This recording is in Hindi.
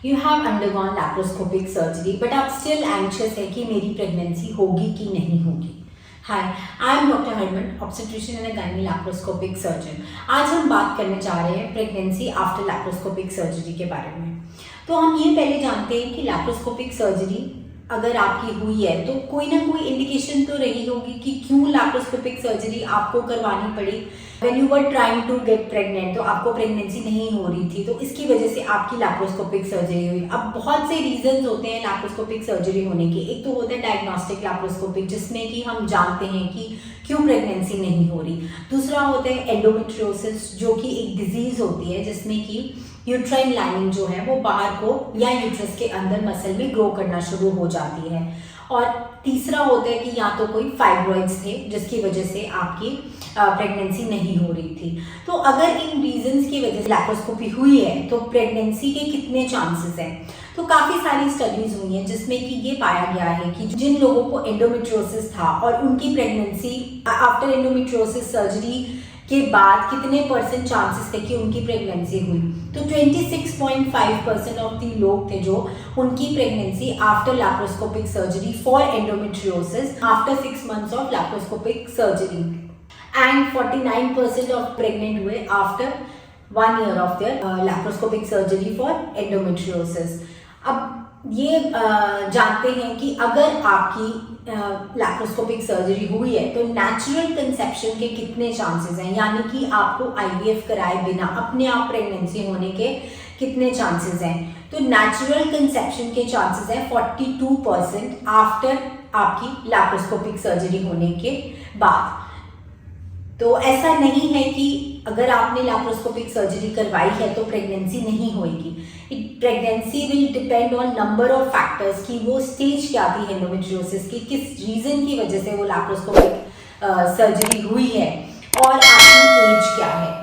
You have undergone laparoscopic surgery but आप स्टिल एंशियस है कि मेरी प्रेगनेंसी होगी कि नहीं होगी। Hi, I am doctor Harman, obstetrician and gynae laparoscopic surgeon. आज हम बात करने जा रहे हैं प्रेगनेंसी आफ्टर लैप्रोस्कोपिक सर्जरी के बारे में। तो हम ये पहले जानते हैं कि लैप्रोस्कोपिक सर्जरी अगर आपकी हुई है तो कोई ना कोई इंडिकेशन तो रही होगी कि क्यों लैप्रोस्कोपिक सर्जरी आपको करवानी पड़ी। When you were trying to get pregnant तो आपको प्रेगनेंसी नहीं हो रही थी, तो इसकी वजह से आपकी लैप्रोस्कोपिक सर्जरी हुई। अब बहुत से रीजंस होते हैं लैप्रोस्कोपिक सर्जरी होने के। एक तो होता है डायग्नोस्टिक लैप्रोस्कोपिक, जिसमें कि हम जानते हैं कि क्यों प्रेगनेंसी नहीं हो रही। दूसरा होता है एंडोमेट्रियोसिस, जो कि एक डिजीज होती है जिसमें कि यूट्राइन लाइनिंग जो है वो बाहर को या यूट्रस के अंदर मसल में ग्रो करना शुरू हो जाती है। और तीसरा होता है कि या तो कोई फाइब्रॉइड्स थे जिसकी वजह से आपकी प्रेगनेंसी नहीं हो रही थी। तो अगर इन रीजंस की वजह से लैप्रोस्कोपी हुई है तो प्रेगनेंसी के कितने चांसेस हैं। तो काफ़ी सारी स्टडीज हुई हैं जिसमें कि ये पाया गया है कि जिन लोगों को एंडोमेट्रियोसिस था और उनकी प्रेगनेंसी आफ्टर एंडोमेट्रियोसिस सर्जरी के बाद कितने % चांसेस थे कि उनकी प्रेगनेंसी हुई। तो 26.5% ऑफ दी लोग थे जो उनकी pregnancy after laparoscopic surgery for endometriosis after 6 months of laparoscopic surgery and 49% of pregnant हुए after 1 year of their laparoscopic surgery for endometriosis. अब ये जानते हैं कि अगर आपकी लैप्रोस्कोपिक सर्जरी हुई है तो नेचुरल कंसेप्शन के कितने चांसेस हैं, यानी कि आपको IVF कराए बिना अपने आप प्रेगनेंसी होने के कितने चांसेस हैं। तो नेचुरल कंसेप्शन के चांसेस हैं 42% आफ्टर आपकी लैप्रोस्कोपिक सर्जरी होने के बाद। तो ऐसा नहीं है कि अगर आपने लैप्रोस्कोपिक सर्जरी करवाई है तो प्रेगनेंसी नहीं होगी। Pregnancy will depend on number of factors कि वो स्टेज क्या थी एंडोमेट्रियोसिस की, किस रीजन की वजह से वो लैप्रोस्कोपिक सर्जरी हुई है और आपकी एज क्या है।